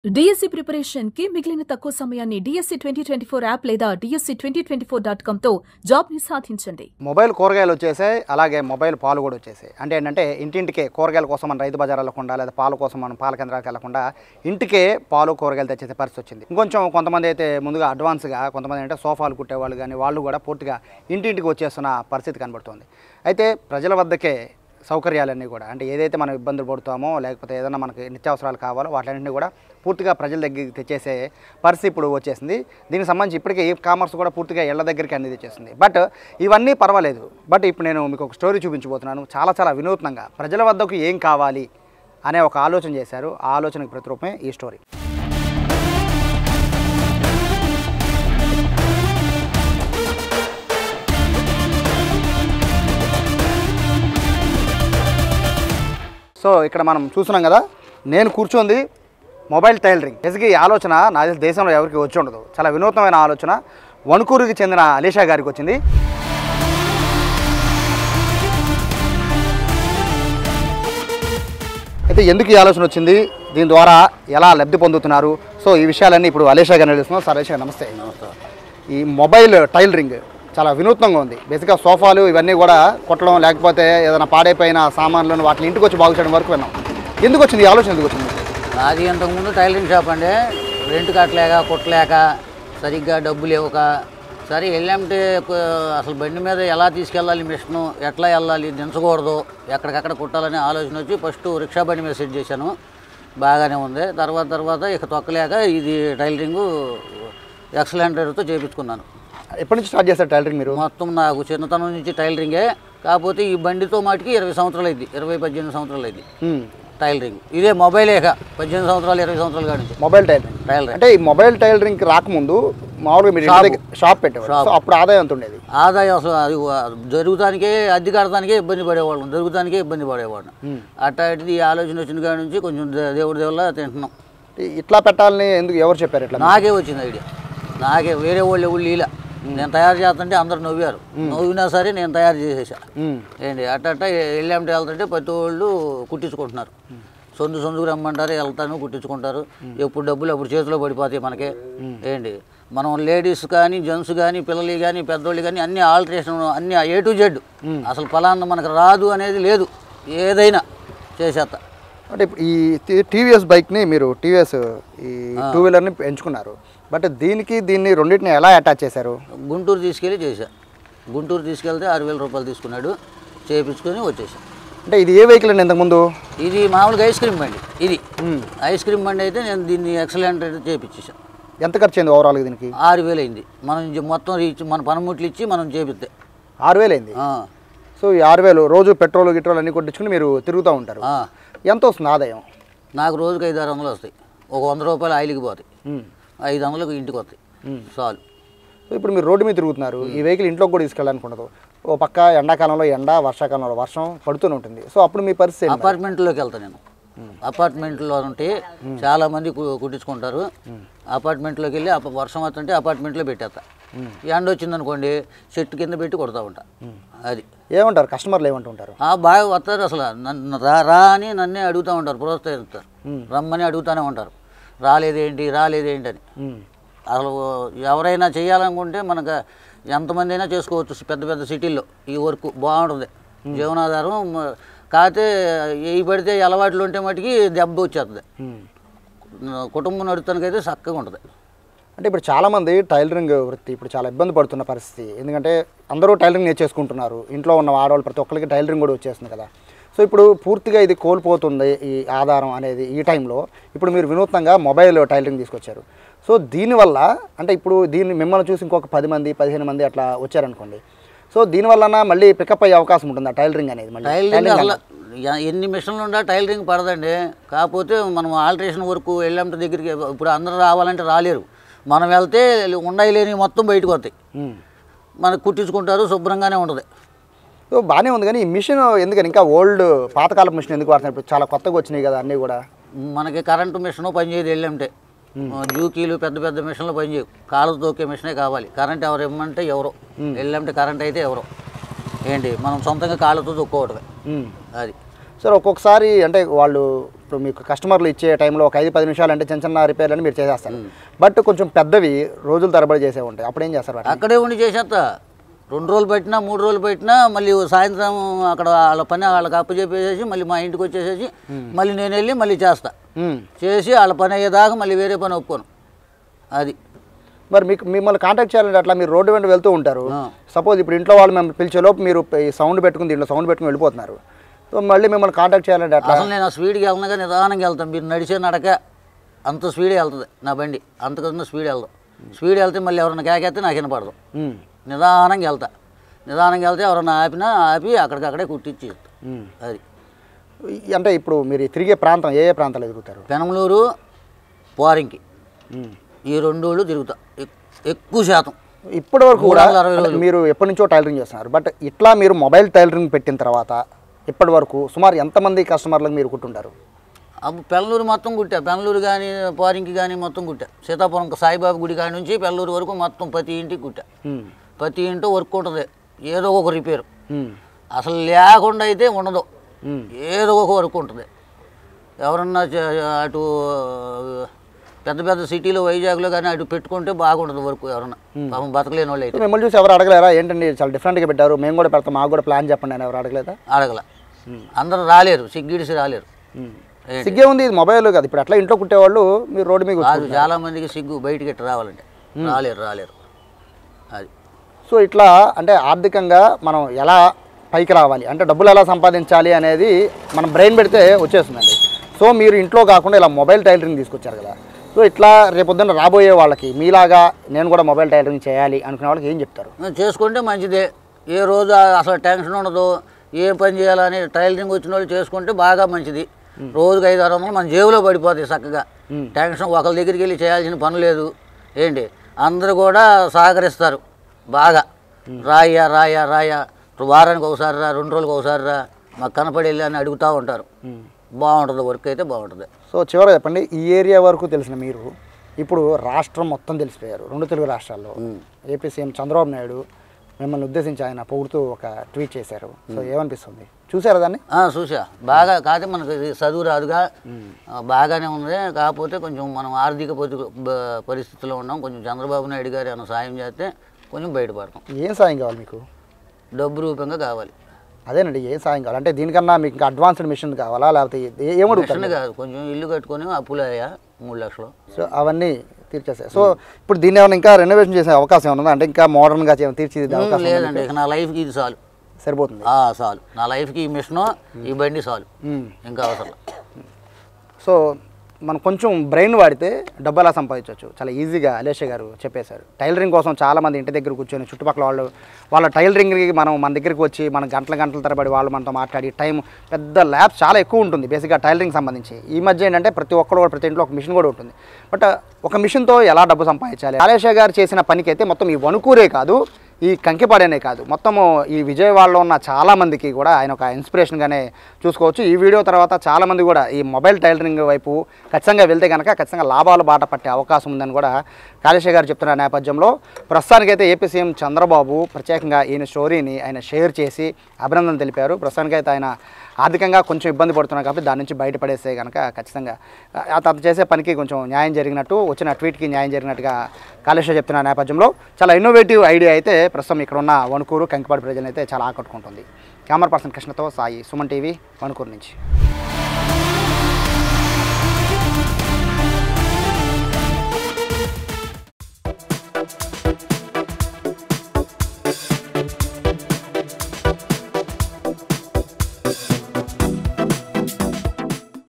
DSC preparation కి మిగిలిన తక్కువ సమయాన్ని డిఎస్సి 2024 యాప్ లేదా DSC2024.com తో జాబ్ ని సాధించండి. మొబైల్ కూరగాయలు వచ్చేసాయి, అలాగే మొబైల్ పాలు కూడా వచ్చేసాయి. అంటే ఏంటంటే ఇంటింటికే కూరగాయల కోసం మన రైతు బజార్ వెళ్ళకుండా, లేదా పాల కోసం మనం పాల కేంద్రాలకు వెళ్ళకుండా ఇంటికే పాలు కూరగాయలు తెచ్చేసే పరిస్థితి వచ్చింది. ఇంకొంచెం కొంతమంది అయితే ముందుగా అడ్వాన్స్గా, కొంతమంది అంటే సోఫాలు కుట్టేవాళ్ళు కానీ వాళ్ళు కూడా పూర్తిగా ఇంటింటికి వచ్చేస్తున్న పరిస్థితి కనబడుతుంది. అయితే ప్రజల వద్దకే సౌకర్యాలన్నీ కూడా, అంటే ఏదైతే మనం ఇబ్బందులు పడుతామో, లేకపోతే ఏదైనా మనకి నిత్యావసరాలు కావాలో వాటిలన్నింటినీ కూడా పూర్తిగా ప్రజల దగ్గరికి తెచ్చేసే పరిస్థితి ఇప్పుడు వచ్చేసింది. దీనికి సంబంధించి ఇప్పటికే ఈ కామర్స్ కూడా పూర్తిగా ఇళ్ల దగ్గరికి అన్ని తెచ్చేస్తుంది. బట్ ఇవన్నీ పర్వాలేదు. బట్ ఇప్పుడు నేను మీకు ఒక స్టోరీ చూపించబోతున్నాను. చాలా వినూత్నంగా ప్రజల వద్దకు ఏం కావాలి అనే ఒక ఆలోచన చేశారు. ఆ ఆలోచనకు ప్రతిరూపమే ఈ స్టోరీ. సో ఇక్కడ మనం చూస్తున్నాం కదా, నేను కూర్చోంది మొబైల్ టైలరింగ్. బేసిక్గా ఈ ఆలోచన నా దేశంలో ఎవరికి వచ్చి ఉండదు. చాలా వినూత్నమైన ఆలోచన వణుకూరుకి చెందిన అలీషా గారికి వచ్చింది. అయితే ఎందుకు ఈ ఆలోచన వచ్చింది, దీని ద్వారా ఎలా లబ్ధి పొందుతున్నారు, సో ఈ విషయాలన్నీ ఇప్పుడు అలీషా గారిని తెలుస్తున్నాం. సార్ అలీషా నమస్తే. ఈ మొబైల్ టైలరింగ్ చాలా వినూత్నంగా ఉంది. బేసిక్గా సోఫాలు ఇవన్నీ కూడా కొట్టడం, లేకపోతే ఏదైనా పాడైపోయిన సామాన్లను వాటిని ఇంటికి వచ్చి బాగు చేయడం వరకు విన్నాం. ఎందుకు వచ్చింది ఈ ఆలోచన, ఎందుకు వచ్చింది? అది ఇంతకుముందు టైలరింగ్ షాప్ అండి. రెంట్ కట్టలేక, కుట్టలేక, సరిగ్గా డబ్బులు ఇవ్వక, సరే వెళ్ళామంటే అసలు బండి మీద ఎలా తీసుకెళ్ళాలి, మిషను ఎట్లా వెళ్ళాలి, దించకూడదు, ఎక్కడికక్కడ కుట్టాలనే ఆలోచన వచ్చి ఫస్ట్ రిక్షా బండి మీద సెట్ చేశాను. బాగానే ఉంది. తర్వాత ఇక తొక్కలేక ఇది టైలరింగు ఎక్సలెంటర్తో చేయించుకున్నాను. ఎప్పటి నుంచి స్టార్ట్ చేస్తారు టైలరింగ్ మీరు? మొత్తం నాకు చిన్నతనం నుంచి టైలరింగే. కాకపోతే ఈ బండితో మాటికి 20 సంవత్సరాలు అయింది, 18 సంవత్సరాలు అయింది టైలరింగ్. ఇదే మొబైలే 18 సంవత్సరాలు 20 సంవత్సరాల కాడి నుంచి మొబైల్ టైలరింగ్. అంటే ఈ మొబైల్ టైలరింగ్ రాకముందు మామూలుగా మీరు షాప్ పెట్టేవారు, అప్పుడు ఆదాయం ఎంత ఉండేది? ఆదాయం అసలు అది జరుగుతానికే, అద్దె కడతానికే ఇబ్బంది పడేవాళ్ళం, జరుగుతానికే ఇబ్బంది పడేవాళ్ళం. అట్లాంటిది ఈ ఆలోచన వచ్చిన కాడి నుంచి కొంచెం దేవుడి దేవుళ్ళ తింటున్నాం. ఇట్లా పెట్టాలని ఎందుకు ఎవరు చెప్పారు? ఇట్లా నాకే వచ్చింది ఐడియా. నాకే, వేరే వాళ్ళు ఎవరు ఇలా నేను తయారు చేస్తుంటే అందరు నవ్వారు. నవ్వినా సరే నేను తయారు చేసేసా. ఏంటి అట్ట వెళ్ళామంటే వెళ్తుంటే ప్రతి వాళ్ళు కుట్టించుకుంటున్నారు. సొందుకు రమ్మంటారు, వెళ్తాను, కుట్టించుకుంటారు. ఎప్పుడు డబ్బులు అప్పుడు చేతిలో పడిపోతాయి మనకే. ఏంటి మనం లేడీస్ కానీ, జెంట్స్ కానీ, పిల్లలు కానీ, పెద్దోళ్ళు కానీ అన్ని ఆల్టరేషన్, అన్ని A to Z. అసలు ఫలానా మనకు రాదు అనేది లేదు, ఏదైనా చేసేస్తా. అంటే ఈ టీవీఎస్ బైక్ని మీరు టీవీఎస్ ఈ 2 వీలర్ని ఎంచుకున్నారు. బట్ దీన్ని రెండింటిని ఎలా అటాచ్ చేశారు? గుంటూరు తీసుకెళ్ళి చేశా. గుంటూరు తీసుకెళ్తే 6,000 రూపాయలు తీసుకున్నాడు, చేయించుకొని వచ్చేసా. అంటే ఇది ఏ వెహికల్ అండి ఇంతకుముందు? ఇది మామూలుగా ఐస్ క్రీమ్ బండి. ఇది ఐస్ క్రీమ్ బండి అయితే నేను దీన్ని ఎక్సలెంట్ అయితే చేయించేసాను. ఎంత ఖర్చు అయింది ఓవరాల్గా దీనికి? 6,000 అయింది. మనం మొత్తం మన పనిముట్లు ఇచ్చి మనం చేపిస్తే 6,000 అయింది. సో ఈ 6,000 రోజు పెట్రోల్ గిట్రోల్ అన్నీ కొట్టించుకుని మీరు తిరుగుతూ ఉంటారు. ఎంత వస్తుంది ఆదాయం? నాకు రోజుకి 500-600 వస్తాయి. ఒక 100 రూపాయలు ఆయిల్కి పోతాయి, 500లకు ఇంటికి వస్తాయి చాలు. సో ఇప్పుడు మీరు రోడ్డు మీద తిరుగుతున్నారు, ఈ వెహికల్ ఇంట్లోకి కూడా తీసుకెళ్ళడానికి ఉండదు. ఓ పక్క ఎండాకాలంలో ఎండ, వర్షాకాలంలో వర్షం పడుతూనే ఉంటుంది. సో అప్పుడు మీ పరిస్థితి? అపార్ట్మెంట్లోకి వెళ్తాను నేను. అపార్ట్మెంట్లో ఉంటే చాలామంది కుట్టించుకుంటారు. అపార్ట్మెంట్లోకి వెళ్ళి వర్షం వస్తుంటే అపార్ట్మెంట్లో పెట్టేస్తా. ఎండ వచ్చిందనుకోండి చెట్టు కింద పెట్టి కొడతా ఉంటా. అది ఏమంటారు కస్టమర్లు, ఏమంటుంటారు? బాగా వస్తారు. అసలు నన్ను రా అని నన్నే అడుగుతూ ఉంటారు, ప్రోత్సహిస్తారు. రమ్మని అడుగుతూనే ఉంటారు, రాలేదేంటి అని. అసలు ఎవరైనా చేయాలనుకుంటే మనకు ఎంతమంది అయినా చేసుకోవచ్చు. పెద్ద సిటీల్లో ఈ వర్క్ బాగుంటుంది, జీవనాధారం. కాకపోతే ఏ పడితే అలవాట్లు ఉంటే మటుకి దెబ్బ వచ్చేస్తుంది. కుటుంబం నడుపుతానికైతే చక్కగా ఉంటుంది. అంటే ఇప్పుడు చాలామంది టైలరింగ్ వృత్తి ఇప్పుడు చాలా ఇబ్బంది పడుతున్న పరిస్థితి. ఎందుకంటే అందరూ టైలరింగ్ నేర్చేసుకుంటున్నారు. ఇంట్లో ఉన్న ఆడవాళ్ళు ప్రతి ఒక్కరికి టైలరింగ్ కూడా వచ్చేస్తుంది కదా. సో ఇప్పుడు పూర్తిగా ఇది కోల్పోతుంది ఈ ఆధారం అనేది. ఈ టైంలో ఇప్పుడు మీరు వినూత్నంగా మొబైల్ టైలరింగ్ తీసుకొచ్చారు. సో దీనివల్ల అంటే ఇప్పుడు దీన్ని మిమ్మల్ని చూసి ఇంకొక 10 మంది 15 మంది అట్లా వచ్చారనుకోండి, సో దీనివల్ల మళ్ళీ పికప్ అయ్యే అవకాశం ఉంటుంది టైలరింగ్ అనేది? టైలరింగ్ అసలు ఎన్ని మిషన్లు ఉండా టైలరింగ్ పడదండి. కాకపోతే మనం ఆల్టరేషన్ వరకు వెళ్ళామంటే దగ్గరికి ఇప్పుడు అందరూ రావాలంటే రాలేరు. మనం వెళ్తే ఉండయి లేని మొత్తం బయటకు వస్తాయి, మనకు కుట్టించుకుంటారు, శుభ్రంగానే ఉంటుంది. సో బాగానే ఉంది. కానీ ఈ మిషన్ ఎందుకని ఇంకా ఓల్డ్ పాతకాలపు మిషన్ ఎందుకు వాడుతున్నారు? ఇప్పుడు చాలా కొత్తగా వచ్చినాయి కదా అన్నీ కూడా. మనకి కరెంటు మిషన్ పనిచేయదు. వెళ్ళామంటే జూకీలు పెద్ద మిషన్లు పనిచేయవు, కాలు తోకే మిషనే కావాలి. కరెంట్ ఎవరు ఇమ్మంటే ఎవరో, వెళ్ళామంటే కరెంట్ అయితే ఎవరో. ఏంటి మనం సొంతంగా కాళ్ళతో తొక్కోవటమే అది. సార్ ఒక్కొక్కసారి అంటే వాళ్ళు ఇప్పుడు మీకు కస్టమర్లు ఇచ్చే టైంలో ఒక 5-10 నిమిషాలు అంటే చిన్న చిన్న రిపేర్లు మీరు చేసేస్తారు. బట్ కొంచెం పెద్దవి రోజులు తరబడి చేసే ఉంటాయి, అప్పుడు ఏం చేస్తారు? అక్కడే ఉండి చేసేస్తా. 2 రోజులు పెట్టినా 3 రోజులు పెట్టినా మళ్ళీ సాయంత్రం అక్కడ వాళ్ళ పని వాళ్ళకి అప్పచెప్పేసేసి మళ్ళీ మా ఇంటికి వచ్చేసేసి మళ్ళీ నేను వెళ్ళి మళ్ళీ చేస్తా. చేసి వాళ్ళ పని అయ్యేదాకా మళ్ళీ వేరే పని ఒప్పుకోను. అది మరి మీకు మిమ్మల్ని కాంటాక్ట్ చేయాలంటే అట్లా మీరు రోడ్డు వెంట వెళ్తూ ఉంటారు. సపోజ్ ఇప్పుడు ఇంట్లో వాళ్ళు మేము పిలిచేలోపు మీరు సౌండ్ పెట్టుకుని దీంట్లో సౌండ్ పెట్టుకుని వెళ్ళిపోతున్నారు. సో మళ్ళీ మిమ్మల్ని కాంటాక్ట్ చేయాలంటే అట్లా అసలు నేను ఆ స్పీడ్కి వెళ్ళినాగా నిదానంగా వెళ్తాను. మీరు నడిచే నడక అంత స్పీడే వెళ్తుంది నా బండి, అంతకన్నా స్పీడ్ వెళ్దాం. స్పీడ్ వెళ్తే మళ్ళీ ఎవరైనా కేకేస్తే నాకు వినపడదు. నిదానంగా వెళ్తా. నిదానంగా వెళ్తే ఎవరైనా ఆపి అక్కడికక్కడే కుట్టించి అది. అంటే ఇప్పుడు మీరు తిరిగే ప్రాంతం ఏ ప్రాంతాలు తిరుగుతారు? పెనమలూరు, పోరింకి ఈ 2 ఊళ్ళు తిరుగుతా ఎక్కువ శాతం. ఇప్పటి వరకు కూడా మీరు ఎప్పటి నుంచో టైలరింగ్ చేస్తున్నారు. బట్ ఇట్లా మీరు మొబైల్ టైలరింగ్ పెట్టిన తర్వాత ఇప్పటి వరకు సుమారు ఎంతమంది కస్టమర్లకు మీరు కుట్టుంటారు? అప్పుడు పెనలూరు మొత్తం కుట్టా. పెనలూరు కానీ పోరింకి కానీ మొత్తం కుట్టా. సీతాపురం సాయిబాబా గుడి కాడి నుంచి పెనలూరు వరకు మొత్తం ప్రతి ఇంటికి కుట్టా. ప్రతి ఇంట్లో వర్క్ ఉంటుంది, ఏదో ఒక రిపేరు. అసలు లేకుండా అయితే ఉండదు, ఏదో ఒక వర్క్ ఉంటుంది. ఎవరన్నా అటు పెద్ద పెద్ద సిటీలో వైజాగ్లో కానీ అటు పెట్టుకుంటే బాగుంటుంది వర్క్. ఎవరన్నా పాపం బతకలేని వాళ్ళు అయితే మిమ్మల్ని చూసి ఎవరు అడగలేరా ఏంటండి చాలా డిఫరెంట్గా పెట్టారు, మేము కూడా పెడతాం, మాకు కూడా ప్లాన్ చెప్పండి అని ఎవరు అడగలేదా? అడగల. అందరూ రాలేరు, సిగ్గిడిసి రాలేరు. సిగ్గే ఉంది, ఇది మొబైల్ కాదు. ఇప్పుడు అట్లా ఇంట్లో కుట్టేవాళ్ళు మీరు రోడ్డు మీద కాదు, చాలా మందికి సిగ్గు బయటికి ఎట్లా రావాలంటే రాలేరు. అది. సో ఇట్లా అంటే ఆర్థికంగా మనం ఎలా పైకి రావాలి అంటే డబ్బులు ఎలా సంపాదించాలి అనేది మనం బ్రెయిన్ పెడితే వచ్చేస్తుందండి. సో మీరు ఇంట్లో కాకుండా ఇలా మొబైల్ టైలరింగ్ తీసుకొచ్చారు కదా. సో ఇట్లా రేపొద్దున రాబోయే వాళ్ళకి మీలాగా నేను కూడా మొబైల్ టైలరింగ్ చేయాలి అనుకునే వాళ్ళకి ఏం చెప్తారు? చేసుకుంటే మంచిదే. ఏ రోజు అసలు టెన్షన్ ఉండదు, ఏం పని చేయాలని టైలరింగ్ వచ్చిన వాళ్ళు చేసుకుంటే బాగా మంచిది. రోజుకి 500-600 మన జేబులో పడిపోతాయి చక్కగా. టెన్షన్ ఒకరి దగ్గరికి వెళ్ళి చేయాల్సిన పని లేదు. ఏంటి అందరూ కూడా సహకరిస్తారు బాగా. రాయా వారానికి ఒకసారి రా, 2 రోజులకు ఒకసారి రా, మాకు కనపడి వెళ్ళి అని అడుగుతూ ఉంటారు. బాగుంటుంది, వర్క్ అయితే బాగుంటుంది. సో చివరిగా చెప్పండి, ఈ ఏరియా వరకు తెలిసిన మీరు ఇప్పుడు రాష్ట్రం మొత్తం తెలిసిపోయారు, 2 తెలుగు రాష్ట్రాల్లో. ఏపీ సీఎం చంద్రబాబు నాయుడు మిమ్మల్ని ఉద్దేశించి ఆయన పొగుడుతూ ఒక ట్వీట్ చేశారు. సో ఏమనిపిస్తుంది, చూసారా దాన్ని? చూసా బాగా. కాకపోతే మనకు చదువు రాదుగా, బాగానే ఉంది. కాకపోతే కొంచెం మనం ఆర్థిక పరిస్థితుల్లో ఉన్నాం. కొంచెం చంద్రబాబు నాయుడు గారు ఏమైనా సాయం చేస్తే కొంచెం బయటపడతాం. ఏం సాయం కావాలి మీకు? డబ్బు రూపంగా కావాలి. అదేనండి, ఏం సాయం కావాలి అంటే దీనికన్నా మీకు ఇంకా అడ్వాన్స్డ్ మిషన్ కావాలా లేకపోతే ఏమడుగుతారు? మిషన్ కాదు, కొంచెం ఇల్లు కట్టుకొని అప్పులు అయ్యా 3 లక్షలు. సో అవన్నీ తీర్చేస్తాయి. సో ఇప్పుడు దీన్ని ఏమైనా ఇంకా రెనోవేషన్ చేసే అవకాశం ఏమన్నా అంటే ఇంకా మోడర్న్గా తీర్చిదిద్దే అవకాశం లేదండి. ఇక నా లైఫ్కి ఇది చాలు, సరిపోతుంది. చాలు నా లైఫ్కి ఈ మిషను ఈ బండి చాలు, ఇంకా అవసరం. సో మనం కొంచెం బ్రెయిన్ వాడితే డబ్బు ఎలా సంపాదించవచ్చు చాలా ఈజీగా అలేష గారు చెప్పేశారు. టైలరింగ్ కోసం చాలామంది ఇంటి దగ్గర కూర్చొని చుట్టుపక్కల వాళ్ళ టైలరింగ్కి మన దగ్గరికి వచ్చి మన గంటల తరబడి వాళ్ళు మనతో మాట్లాడి టైం పెద్ద ల్యాబ్స్ చాలా ఎక్కువ ఉంటుంది బేసిక్గా టైలరింగ్ సంబంధించి. ఈ మధ్య ఏంటంటే ప్రతి ఒక్కరు కూడా ప్రతి ఇంట్లో ఒక మిషన్ కూడా ఉంటుంది. బట్ ఒక మిషన్తో ఎలా డబ్బు సంపాదించాలి, అలేష గారు చేసిన పనికి అయితే మొత్తం ఈ వణుకూరే కాదు, ఈ కంకిపాడేనే కాదు, మొత్తము ఈ విజయవాడలో ఉన్న చాలామందికి కూడా ఆయన ఒక ఇన్స్పిరేషన్గానే చూసుకోవచ్చు. ఈ వీడియో తర్వాత చాలామంది కూడా ఈ మొబైల్ టైలరింగ్ వైపు ఖచ్చితంగా వెళ్తే కనుక ఖచ్చితంగా లాభాలు బాట పట్టే అవకాశం ఉందని కూడా కాళేశ గారు చెప్తున్న నేపథ్యంలో ప్రస్తుతానికైతే ఏపీ సీఎం చంద్రబాబు ప్రత్యేకంగా ఈయన స్టోరీని ఆయన షేర్ చేసి అభినందనలు తెలిపారు. ప్రస్తుతానికైతే ఆయన ఆర్థికంగా కొంచెం ఇబ్బంది పడుతున్నారు కాబట్టి దాని నుంచి బయటపడేస్తే కనుక ఖచ్చితంగా అతను చేసే పనికి కొంచెం న్యాయం జరిగినట్టు, వచ్చిన ట్వీట్కి న్యాయం జరిగినట్టుగా కాళేశ చెప్తున్న నేపథ్యంలో చాలా ఇన్నోవేటివ్ ఐడియా అయితే ప్రస్తుతం ఇక్కడ ఉన్న వణుకూరు కంకిపాడు ప్రజలైతే చాలా ఆకట్టుకుంటుంది. కెమెరా పర్సన్ కృష్ణతో సాయి, సుమన్ టీవీ, వణుకూరు నుంచి.